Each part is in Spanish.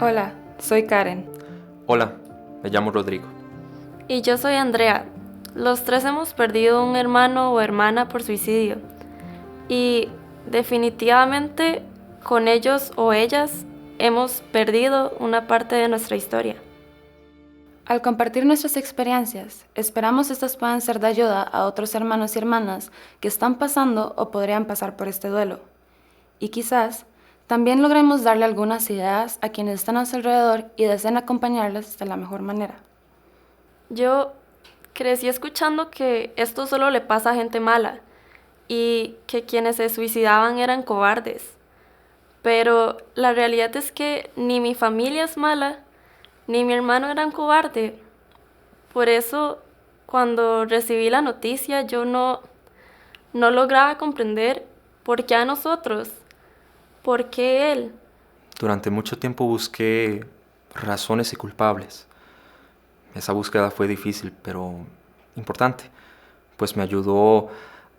Hola, soy Karen. Hola, me llamo Rodrigo. Y yo soy Andrea. Los tres hemos perdido un hermano o hermana por suicidio. Y definitivamente con ellos o ellas hemos perdido una parte de nuestra historia. Al compartir nuestras experiencias, esperamos estas puedan ser de ayuda a otros hermanos y hermanas que están pasando o podrían pasar por este duelo. Y quizás también logremos darle algunas ideas a quienes están a su alrededor y deseen acompañarles de la mejor manera. Yo crecí escuchando que esto solo le pasa a gente mala y que quienes se suicidaban eran cobardes. Pero la realidad es que ni mi familia es mala, ni mi hermano era un cobarde. Por eso, cuando recibí la noticia, yo no lograba comprender por qué a nosotros, por qué él. Durante mucho tiempo busqué razones y culpables. Esa búsqueda fue difícil, pero importante, pues me ayudó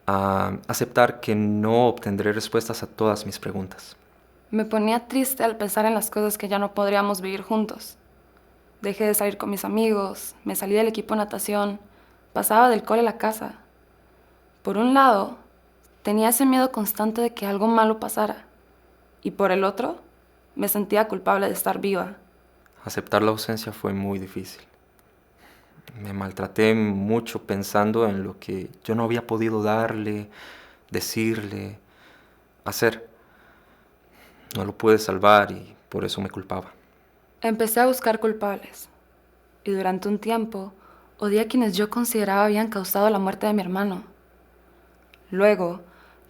a aceptar que no obtendré respuestas a todas mis preguntas. Me ponía triste al pensar en las cosas que ya no podríamos vivir juntos. Dejé de salir con mis amigos, me salí del equipo de natación, pasaba del cole a la casa. Por un lado, tenía ese miedo constante de que algo malo pasara. Y por el otro, me sentía culpable de estar viva. Aceptar la ausencia fue muy difícil. Me maltraté mucho pensando en lo que yo no había podido darle, decirle, hacer. No lo pude salvar y por eso me culpaba. Empecé a buscar culpables. Y durante un tiempo, odié a quienes yo consideraba habían causado la muerte de mi hermano. Luego,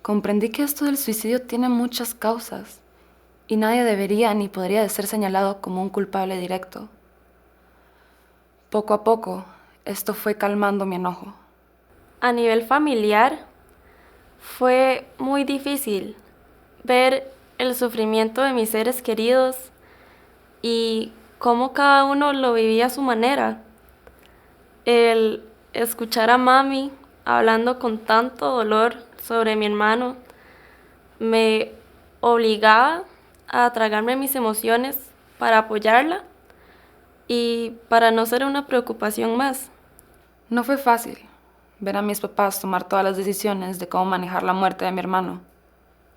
comprendí que esto del suicidio tiene muchas causas y nadie debería ni podría de ser señalado como un culpable directo. Poco a poco, esto fue calmando mi enojo. A nivel familiar, fue muy difícil ver el sufrimiento de mis seres queridos y cómo cada uno lo vivía a su manera. El escuchar a mami hablando con tanto dolor sobre mi hermano me obligaba a tragarme mis emociones para apoyarla y para no ser una preocupación más. No fue fácil ver a mis papás tomar todas las decisiones de cómo manejar la muerte de mi hermano.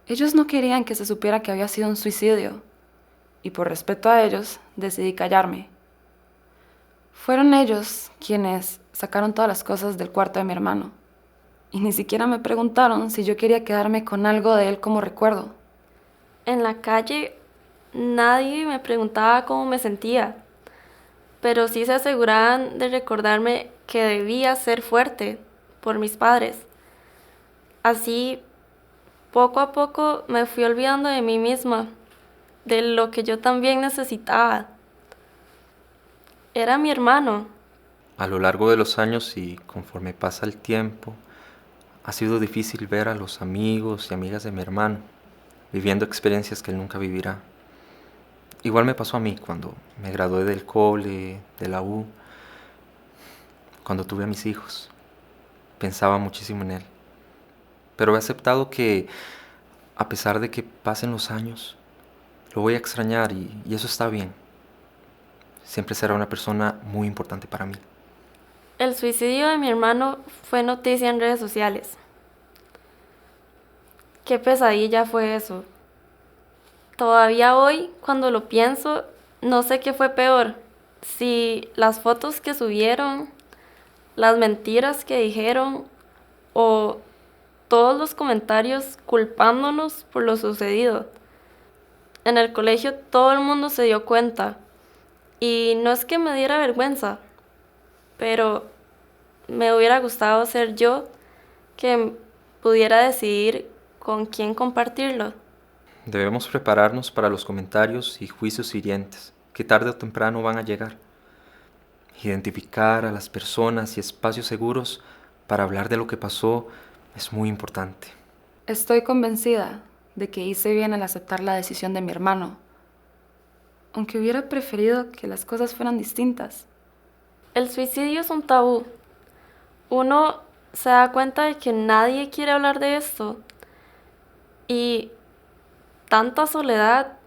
Ellos no querían que se supiera que había sido un suicidio, y por respeto a ellos decidí callarme. Fueron ellos quienes sacaron todas las cosas del cuarto de mi hermano, y ni siquiera me preguntaron si yo quería quedarme con algo de él como recuerdo. En la calle nadie me preguntaba cómo me sentía, pero sí se aseguraban de recordarme que debía ser fuerte por mis padres. Así, poco a poco me fui olvidando de mí misma, de lo que yo también necesitaba. Era mi hermano. A lo largo de los años y conforme pasa el tiempo, ha sido difícil ver a los amigos y amigas de mi hermano viviendo experiencias que él nunca vivirá. Igual me pasó a mí cuando me gradué del cole, de la U, cuando tuve a mis hijos. Pensaba muchísimo en él. Pero he aceptado que, a pesar de que pasen los años, lo voy a extrañar y eso está bien. Siempre será una persona muy importante para mí. El suicidio de mi hermano fue noticia en redes sociales. Qué pesadilla fue eso. Todavía hoy, cuando lo pienso, no sé qué fue peor. Si las fotos que subieron, las mentiras que dijeron o todos los comentarios culpándonos por lo sucedido. En el colegio todo el mundo se dio cuenta y no es que me diera vergüenza, pero me hubiera gustado ser yo que pudiera decidir con quién compartirlo. Debemos prepararnos para los comentarios y juicios hirientes que tarde o temprano van a llegar. Identificar a las personas y espacios seguros para hablar de lo que pasó es muy importante. Estoy convencida de que hice bien al aceptar la decisión de mi hermano, aunque hubiera preferido que las cosas fueran distintas. El suicidio es un tabú. Uno se da cuenta de que nadie quiere hablar de esto y tanta soledad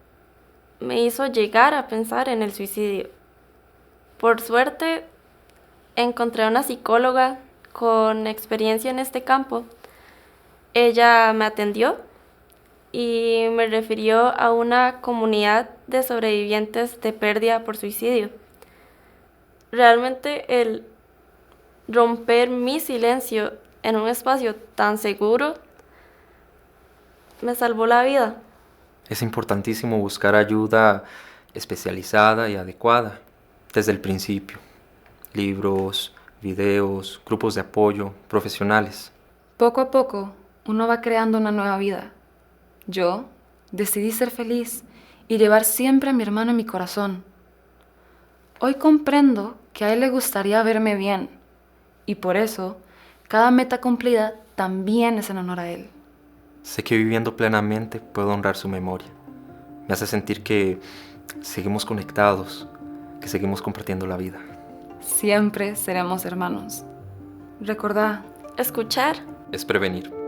me hizo llegar a pensar en el suicidio. Por suerte, encontré a una psicóloga con experiencia en este campo. Ella me atendió y me refirió a una comunidad de sobrevivientes de pérdida por suicidio. Realmente el romper mi silencio en un espacio tan seguro me salvó la vida. Es importantísimo buscar ayuda especializada y adecuada desde el principio. Libros, videos, grupos de apoyo, profesionales. Poco a poco, uno va creando una nueva vida. Yo decidí ser feliz y llevar siempre a mi hermano en mi corazón. Hoy comprendo que a él le gustaría verme bien y por eso cada meta cumplida también es en honor a él. Sé que viviendo plenamente puedo honrar su memoria. Me hace sentir que seguimos conectados, que seguimos compartiendo la vida. Siempre seremos hermanos. Recordá, Escuchar Es prevenir.